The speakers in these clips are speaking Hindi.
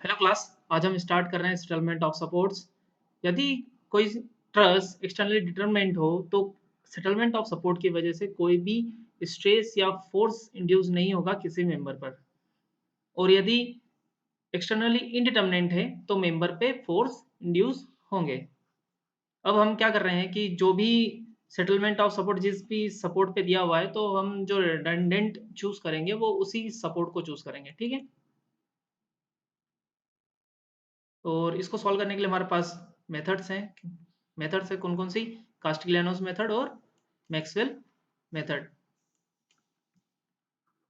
Hello class. आज हम स्टार्ट कर रहे हैं सेटलमेंट ऑफ सपोर्ट्स। यदि कोई ट्रस्ट एक्सटर्नली डिटरमाइंड हो तो सेटलमेंट ऑफ सपोर्ट की वजह से कोई भी स्ट्रेस या फोर्स इंड्यूस नहीं होगा किसी मेंबर पर। और यदि एक्सटर्नली इनडिटरमिनेंट है तो मेंबर पे फोर्स इंड्यूस होंगे। अब हम क्या कर रहे हैं कि जो भी सेटलमेंट ऑफ सपोर्ट जिस भी सपोर्ट पे दिया हुआ है तो हम जो रिडंडेंट चूज करेंगे वो उसी सपोर्ट को चूज करेंगे। ठीक है। और इसको सॉल्व करने के लिए हमारे पास मेथड्स हैं। मेथड्स है कौन-कौन सी? कास्टिग्लियानोस मेथड और मैक्सवेल मेथड।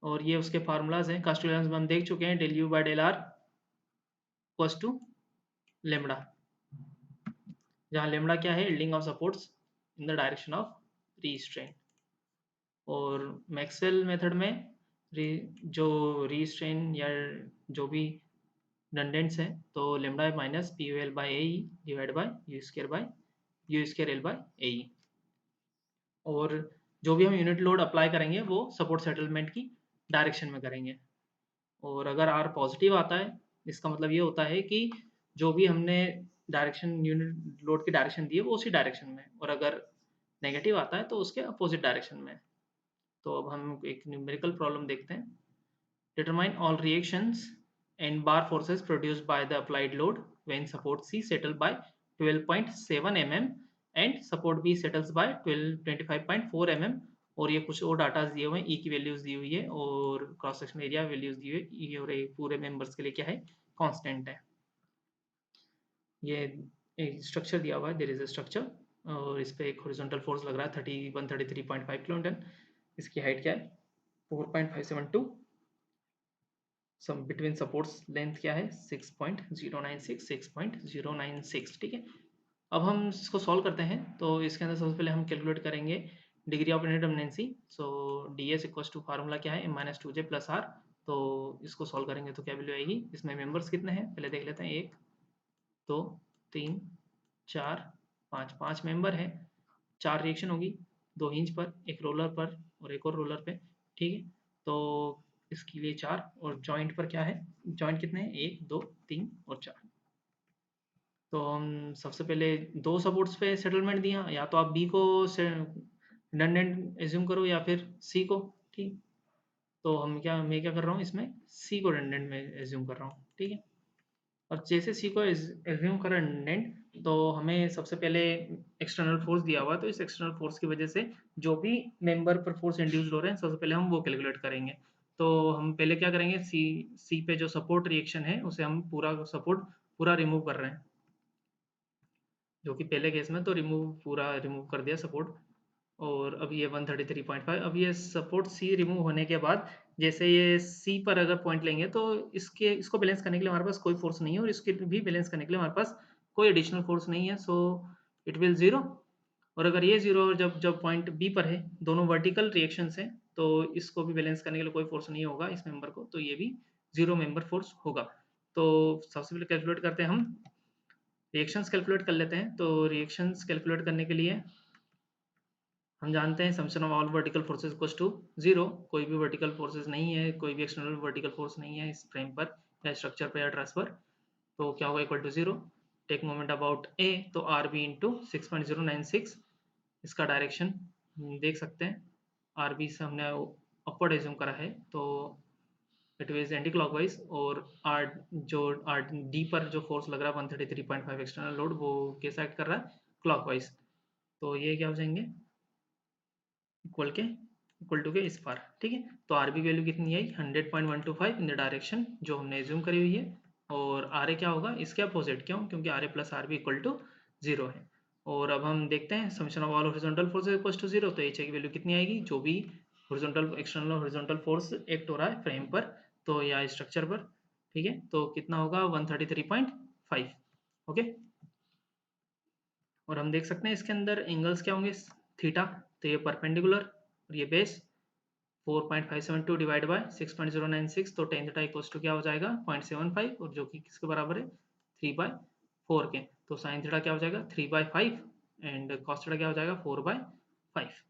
और ये उसके फार्मूलाज हैं। कास्टिग्लियानोस में हम देख चुके हैं, del u by del r equals to lambda, जहाँ लैम्ब्डा क्या है? Yielding of supports in the direction of restrain. और मैक्सवेल मेथड में जो रीस्ट्रेन या जो भी डंडेंट्स हैं तो lambda minus P L by A divide by U square L by A. और जो भी हम यूनिट लोड अप्लाई करेंगे वो सपोर्ट सेटलमेंट की डायरेक्शन में करेंगे। और अगर आर पॉजिटिव आता है इसका मतलब ये होता है कि जो भी हमने डायरेक्शन यूनिट लोड की डायरेक्शन दी है वो उसी डायरेक्शन में, और अगर नेगेटिव आता है तो उसके अपोजिट डायरेक्शन में। तो अब हम एक न्यूमेरिकल प्रॉब्लम देखते हैं। Determine all reactions and bar forces produced by the applied load when support C settled by 12.7 mm and support B settles by 25.4 mm। और ये कुछ और डाटा दिए हुए हैं, ई की वैल्यूज दी हुई है और क्रॉस सेक्शन एरिया वैल्यूज दी हुई है। ई और ए पूरे मेंबर्स के लिए क्या है? कांस्टेंट है। ये एक स्ट्रक्चर दिया हुआ है, देयर इज अ स्ट्रक्चर, और इस पे एक हॉरिजॉन्टल फोर्स लग रहा है 3133.5 किलो न्यूटन। इसकी हाइट क्या है? 4.572। सम बिटवीन सपोर्ट्स लेंथ क्या है? 6.096। ठीक है। अब हम इसको सॉल्व करते हैं। तो इसके अंदर सबसे पहले हम कैलकुलेट करेंगे degree of indeterminacy. So D S equals to formula क्या है? m-2j plus are. तो इसको सॉल्व करेंगे तो क्या वैल्यू आएगी? इसमें मेंबर्स कितने हैं पहले देख लेते हैं। 1 2 3 4 5, 5 मेंबर हैं। 4 रिएक्शन होगी, 2 हिंज पर, एक रोलर पर और एक और रोलर पे। ठीक है। तो इसके लिए 4, और जॉइंट पर क्या है? जॉइंट कितने हैं? 1 2 3 और 4। तो हम सबसे पहले 2 सपोर्ट्स पे सेटलमेंट दिया, या तो आप बी को रिडंडेंट एज्यूम करो या फिर सी को। ठीक। तो मैं क्या कर रहा हूँ इसमें? सी को रिडंडेंट में एज्यूम कर रहा हूँ। ठीक है। और जैसे सी को एज्यूम करा रिडंडेंट, तो हमें सबसे पहले एक्सटर्नल फोर्स दिया हुआ है, तो इस एक्सटर्नल फोर्स की वजह से जो भी मेंबर पर फोर्स इंड्यूस्ड हो रहे हैं सबसे पहले हम वो कैलकुलेट करेंगे। तो हम पहले क्या करेंगे? सी पे जो सपोर्ट रिएक्शन है उसे हम पूरा सपोर्ट पूरा रिमूव कर रहे हैं, जो कि पहले केस में तो पूरा रिमूव कर दिया सपोर्ट। और अब ये 133.5। अब ये सपोर्ट सी रिमूव होने के बाद जैसे ये सी पर अगर पॉइंट लेंगे तो इसको बैलेंस करने के लिए हमारे पास कोई फोर्स नहीं है, और इसके भी बैलेंस करने के लिए हमारे पास कोई एडिशनल फोर्स नहीं है। So it will zero. और अगर ये जीरो जब जब पॉइंट बी पर है, दोनों वर्टिकल रिएक्शंस हैं, तो इसको भी बैलेंस करने के लिए कोई फोर्स नहीं होगा इस मेंबर को, तो ये भी जीरो मेंबर फोर्स होगा। तो सबसे पहले कैलकुलेट करते हैं हम रिएक्शंस कैलकुलेट कर लेते हैं। तो रिएक्शंस कैलकुलेट करने के लिए हम जानते हैं summation of all vertical forces equals to 0। कोई भी वर्टिकल फोर्सेज नहीं है, कोई भी एक्सटर्नल वर्टिकल फोर्स नहीं है इस फ्रेम पर या स्ट्रक्चर पर या ट्रस पर, तो क्या होगा? Equal to 0। Take moment about A, तो आर बी इंटू 6.096। इसका डायरेक्शन देख सकते हैं। आर बी से हमने अपवर्ड एज्यूम करा है, तो इट इज एंटी क्लॉकवाइज। और आर जो आर डी पर जो फोर्स लग रहा है 133.5 एक्सटर्नल लोड, वो कैसा एक्ट कर रहा है? क्लॉकवाइज। तो ये क्या हो जाएंगे? इक्वल टू के इस पार। ठीक है। तो आर बी वैल्यू कितनी आई? 100.125 इन द डायरेक्शन जो हमने एज्यूम करी हुई है। और आर ए क्या होगा? इसके अपोजिट। क्यों? क्योंकि R A plus R B equal to 0 है। और अब हम देखते हैं summation of all horizontal forces equal to 0। तो एच ए की वैल्यू कितनी आएगी? जो भी horizontal external horizontal force act हो रहा है फ्रेम पर तो या स्ट्रक्चर पर। ठीक है। तो कितना होगा? 133.5। ओके। और हम देख सकते हैं इसके अंदर एंगल्स क्या होंगे? थीटा, तो ये परपेंडिकुलर और ये बेस। 4.572 डिवाइड बाय 6.096, तो टेन थीटा इक्वल्स टू क्या हो जाएगा? 0.75, और जो कि किसके बराबर है? 3/4 के। तो साइन थीटा क्या हो जाएगा? 3/5, एंड कॉस थीटा क्या हो जाएगा? 4/5।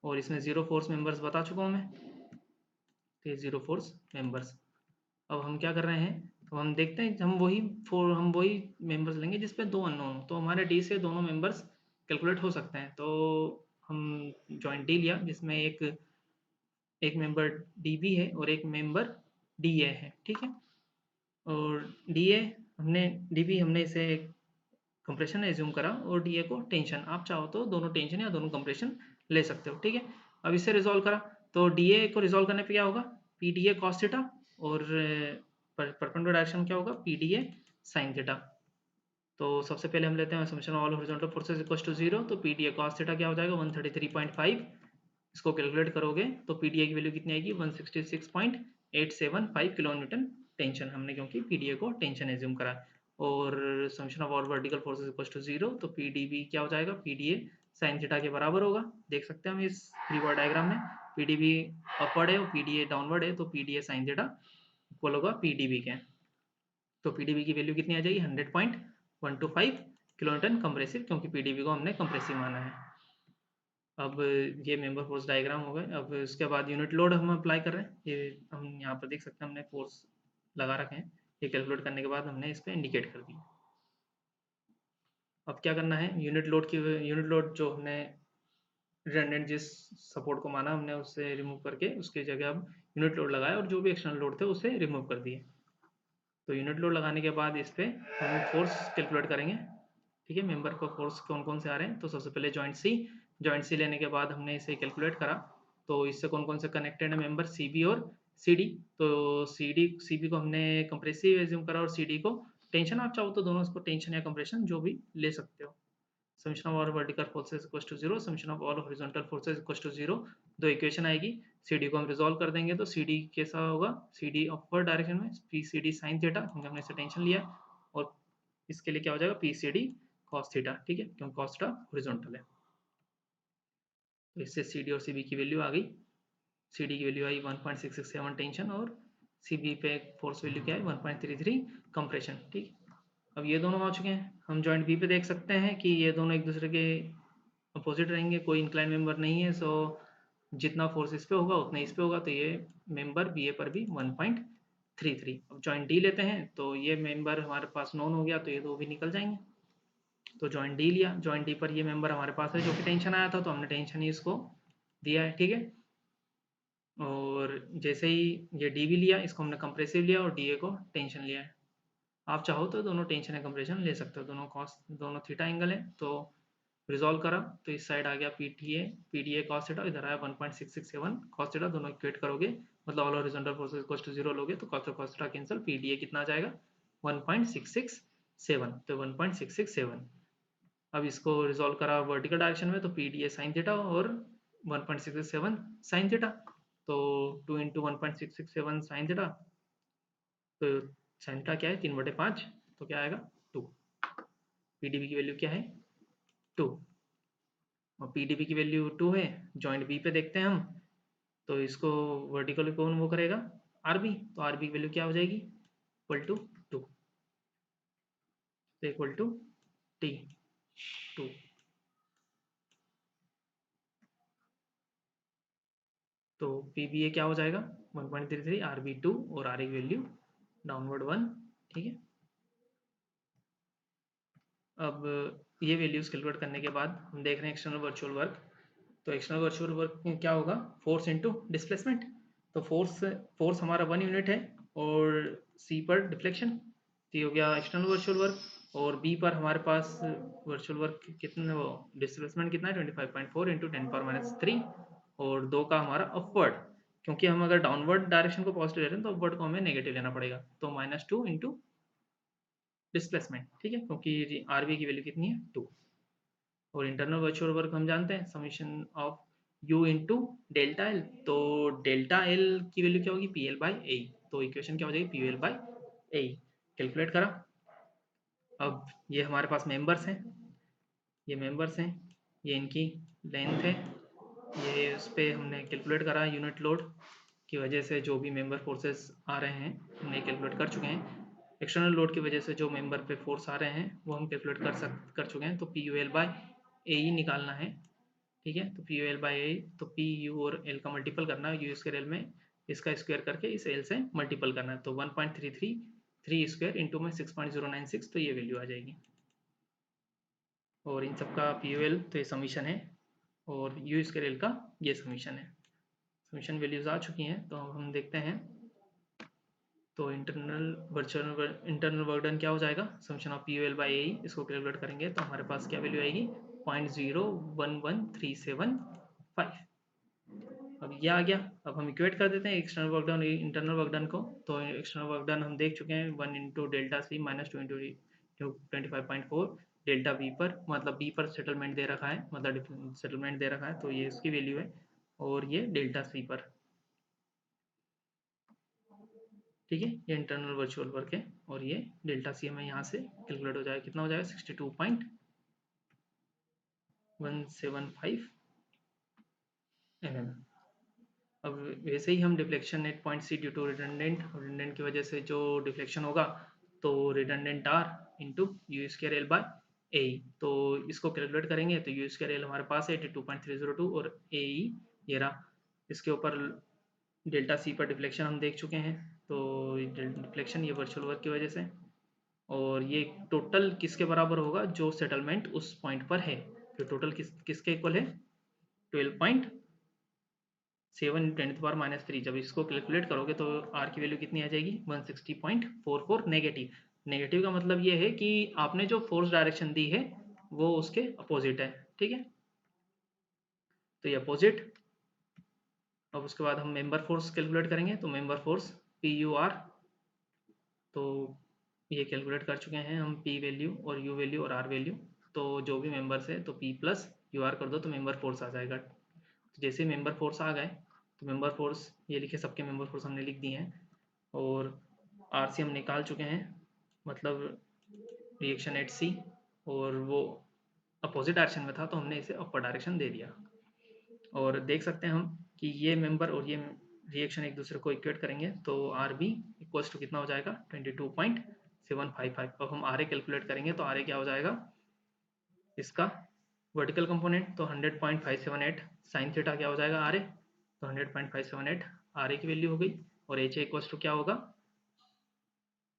और इसमें जीरो फोर्स मेंबर्स बता चुका हूँ मैं, तो ये जीरो फोर्स मेंबर्स। अब हम क्या कर रहे हैं? तो हम देखते हैं हम वही मेंबर्स लेंगे जिस पे 2 अननोन हो, तो हमारे डी से दोनों मेंबर्स कैलकुलेट हो सकते हैं। तो हम जॉइंट डी लिया जिसमें एक मेंबर डी बी है और एक मेंबर डी ए है, ठीक है। और डी ए हमने डी बी हमने इसे कंप्रेशन एज्यूम करा और डी ए को टेंशन, आप चाहो तो दोनों टेंशन या दोनों कंप्रेशन ले सकते हो, ठीक है। अब इसे रिजॉल्व करा तो डी ए को रिजॉल्व करने पे क्या होगा, P D A cos theta और परपेंडिकुलर डायरेक्शन क्या होगा, P D A sine theta. तो सबसे पहले हम लेते हैं assumption all horizontal forces equal to 0, तो P D A cos theta क्या हो जाएगा 133.5। इसको कैलकुलेट करोगे तो पी डी ए की वैल्यू कितनी आएगी 166.875 किलो न्यूटन टेंशन, हमने क्योंकि पी डी ए को टेंशन एज्यूम करा। और summation of all vertical forces equal to 0, तो पी डी बी क्या हो जाएगा, P D A sine theta के बराबर होगा। देख सकते हैं हम इस फ्री बॉडी डायग्राम में पी डी बी अपवर्ड है और पी डी ए डाउनवर्ड है, तो P D A sine theta equal होगा पी डी बी के। तो पी डी बी की वैल्यू कितनी आ जाएगी 100.125 किलो न्यूटन कंप्रेसिव, क्योंकि पी डी बी को हमने कंप्रेसिव माना है। अब ये मेंबर फोर्स डायग्राम हो गए। अब इसके बाद यूनिट लोड हम अप्लाई कर रहे हैं, ये हम यहाँ पर देख सकते हैं हमने फोर्स लगा रखे हैं, ये कैलकुलेट करने के बाद हमने इस पर इंडिकेट कर दिया। अब क्या करना है, यूनिट लोड जो हमने रिडंडेंट जिस सपोर्ट को माना हमने उससे रिमूव करके उसकी जगह अब यूनिट लोड लगाया और जो भी एक्सटर्नल लोड थे उसे रिमूव कर दिए। तो यूनिट लोड लगाने के बाद इस पर हम फोर्स कैलकुलेट करेंगे, ठीक है। मेंबर को फोर्स कौन कौन से आ रहे हैं, तो सबसे पहले जॉइंट सी लेने के बाद हमने इसे कैलकुलेट करा। तो इससे कौन कौन से कनेक्टेड है मेंबर, सी बी और सी डी। तो सी बी को हमने कंप्रेसिव एज्यूम करा और सी डी को टेंशन, आप चाहो तो दोनों इसको टेंशन या कंप्रेशन जो भी ले सकते हो। Summation of all vertical forces equal to 0, summation of all horizontal forces equal to 0। दो इक्वेशन आएगी, सी डी को हम रिजॉल्व कर देंगे तो सी डी कैसा होगा, सी डी अपवर्ड डायरेक्शन में P C D sine theta, क्योंकि हमने इसे टेंशन लिया। और इसके लिए क्या हो जाएगा P C D cos theta, ठीक है, क्योंकि कॉस थीटा हॉरिजॉन्टल है। तो इससे सी डी और सी बी की वैल्यू आ गई। सी डी की वैल्यू आई 1.667 टेंशन और सी बी पे फोर्स वैल्यू क्या है 1.33 कंप्रेशन, ठीक। अब ये दोनों आ चुके हैं। हम जॉइंट बी पे देख सकते हैं कि ये दोनों एक दूसरे के अपोजिट रहेंगे, कोई इंक्लाइन मेंबर नहीं है, सो जितना फोर्स इस पे होगा उतना इस पे होगा, तो ये मेंबर बी ए पर भी 1.33। अब जॉइंट डी लेते हैं तो ये मेंबर हमारे पास नॉन हो गया, तो ये दो भी निकल जाएंगे। तो जॉइंट डी लिया, जॉइंट डी पर ये मेंबर हमारे पास है जो कि टेंशन आया था, तो हमने टेंशन ही इसको दिया है, ठीक है। और जैसे ही ये डी भी लिया, इसको हमने कंप्रेसिव लिया और डी ए को टेंशन लिया है। आप चाहो तो दोनों टेंशन या कंप्रेशन ले सकते हो, दोनों थीटा एंगल है। तो रिजॉल्व करा तो इस साइड आ गया P D A cos theta, इधर आया 1.667 कॉस थीटा, दोनों इक्वेट करोगे मतलब all horizontal forces equal to 0 लोगे तो cos theta cancel, P D A कितना आ जाएगा 1.667, तो 1.667। अब इसको रिजॉल्व करा वर्टिकल डायरेक्शन में तो P D A sine theta और 1.667 साइन थीटा, तो 2 इंटू 1.667 साइन थीटा, तो साइन थीटा क्या है 3/5, तो क्या आएगा 2। पी डी बी की वैल्यू क्या है 2, और पी डी बी की वैल्यू 2 है। जॉइंट बी पे देखते हैं हम, तो इसको वर्टिकल कौन वो करेगा आर बी, तो आर बी की वैल्यू क्या हो जाएगी इक्वल टू 2, तो इक्वल टू टी 2। तो पी बी ए क्या हो जाएगा 1.33, आर बी 2 और आर ए की वैल्यू डाउनवर्ड 1, ठीक है। अब ये वैल्यूज कैलकुलेट करने के बाद हम देख रहे हैं एक्सटर्नल वर्चुअल वर्क। तो एक्सटर्नल वर्चुअल वर्क में क्या होगा, फोर्स इनटू डिस्प्लेसमेंट। तो फोर्स हमारा 1 यूनिट है और सी पर डिफ्लेक्शन, तो ये हो गया एक्सटर्नल वर्चुअल वर्क। और बी पर हमारे पास वर्चुअल वर्क कितना, वो डिस्प्लेसमेंट कितना है 25.4 इंटू 10⁻³ और 2 का हमारा अपवर्ड, क्योंकि हम अगर डाउनवर्ड डायरेक्शन को पॉजिटिव ले रहे हैं तो अपवर्ड को हमें नेगेटिव लेना पड़ेगा, तो -2 इंटू डिस्प्लेसमेंट, ठीक है, क्योंकि आर बी की वैल्यू कितनी है 2। और इंटरनल वर्चुअल वर्क हम जानते हैं summation of you into delta L, तो डेल्टा एल की वैल्यू क्या होगी पी एल बाई ए, तो इक्वेशन क्या हो जाएगी P L by A. Calculate करा, अब ये हमारे पास मेंबर्स हैं, ये मेंबर्स हैं, ये इनकी लेंथ है, ये उस पर हमने कैलकुलेट करा यूनिट लोड की वजह से जो भी मेंबर फोर्सेस आ रहे हैं हमने कैलकुलेट कर चुके हैं। एक्सटर्नल लोड की वजह से जो मेंबर पे फोर्स आ रहे हैं वो हम कैलकुलेट कर चुके हैं, तो पी यू एल बाई ए ही निकालना है, ठीक है। तो पी यू एल बाई ए, तो पी यू और एल का मल्टीपल करना है, यू स्क्वायर एल में इसका स्क्वायर करके इस एल से मल्टीपल करना है, तो 3 स्क्वायर इंटू में 6.096, तो ये वैल्यू आ जाएगी। और इन सबका POL तो ये समीशन है, और यू स्क्वायर एल का ये समीशन है। समीशन वैल्यूज आ चुकी हैं, तो हम देखते हैं। तो इंटरनल वर्क डन क्या हो जाएगा, summation of POL by AE, इसको कैलकुलेट करेंगे तो हमारे पास क्या वैल्यू आएगी, 0.011375। अब ये आ गया। अब हम इक्वेट कर देते हैं external work done internal work done को। तो एक्सटर्नल वर्क डन हम देख चुके हैं, 1 into delta C minus 2 into 25.4 delta B पर, मतलब बी पर सेटलमेंट दे रखा है, मतलब सेटलमेंट दे रखा है, तो ये इसकी वैल्यू है। और ये डेल्टा सी पर, ठीक है, ये इंटरनल वर्चुअल वर्क है। और ये डेल्टा सी हमें यहाँ से कैलकुलेट हो जाएगा, कितना हो जाएगा, 62.175 mm। अब वैसे ही हम deflection at point C due to redundant की वजह से जो डिफ्लेक्शन होगा, तो redundant R into U square L by A, तो इसको कैलकुलेट करेंगे। तो यू स्क्वायर एल हमारे पास है 82.302, और ए ये रहा। इसके ऊपर डेल्टा सी पर डिफ्लेक्शन हम देख चुके हैं, तो डिफ्लेक्शन ये वर्चुअल वर्क की वजह से। और ये टोटल किसके बराबर होगा, जो सेटलमेंट उस पॉइंट पर है। तो टोटल किसके इक्वल है, 12.7 × 10⁻³ जब इसको कैलकुलेट करोगे तो आर की वैल्यू कितनी आ जाएगी, 160.44 नेगेटिव। नेगेटिव का मतलब ये है कि आपने जो फोर्स डायरेक्शन दी है वो उसके अपोजिट है, ठीक है, तो ये अपोजिट। अब उसके बाद हम मेंबर फोर्स कैलकुलेट करेंगे। तो मेंबर फोर्स PUR, तो ये कैलकुलेट कर चुके हैं हम, P वैल्यू और U वैल्यू और R वैल्यू। तो जो भी मेंबर्स है तो P प्लस UR कर दो तो मेंबर फोर्स आ जाएगा। तो जैसे मेंबर फोर्स आ गए, तो मेंबर फोर्स ये लिखे, सबके मेंबर फोर्स हमने लिख दिए हैं। और RC हम निकाल चुके हैं, मतलब रिएक्शन एट C, और वो अपोजिट डायरेक्शन में था तो हमने इसे अपर डायरेक्शन दे दिया। और देख सकते हैं हम कि ये मेंबर और ये रिएक्शन एक दूसरे को इक्वेट करेंगे, तो RB इक्वल्स टू कितना हो जाएगा, 22.755। अब हम RA कैलकुलेट करेंगे, तो RA क्या हो जाएगा, इसका वर्टिकल कंपोनेंट, तो 100.578 साइन थीटा क्या हो जाएगा RA, तो 100.578 RA की वैल्यू हो गई। और HA इक्वल्स टू क्या होगा,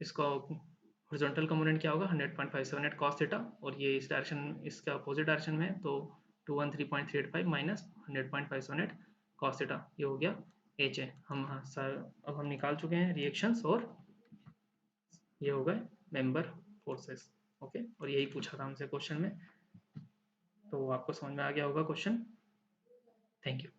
इसका हॉरिजॉन्टल कंपोनेंट क्या होगा, 100.578 कॉस थीटा, और ये इस डायरेक्शन, इसका अपोजिट डायरेक्शन में है, तो 213.385 माइनस 100.578 कॉस थीटा, ये हो गया एच है। हम हाँ सर, अब हम निकाल चुके हैं रिएक्शंस, और ये हो गए मेंबर फोर्सेस। ओके, और यही पूछा था हमसे क्वेश्चन में, तो आपको समझ में आ गया होगा क्वेश्चन। Thank you.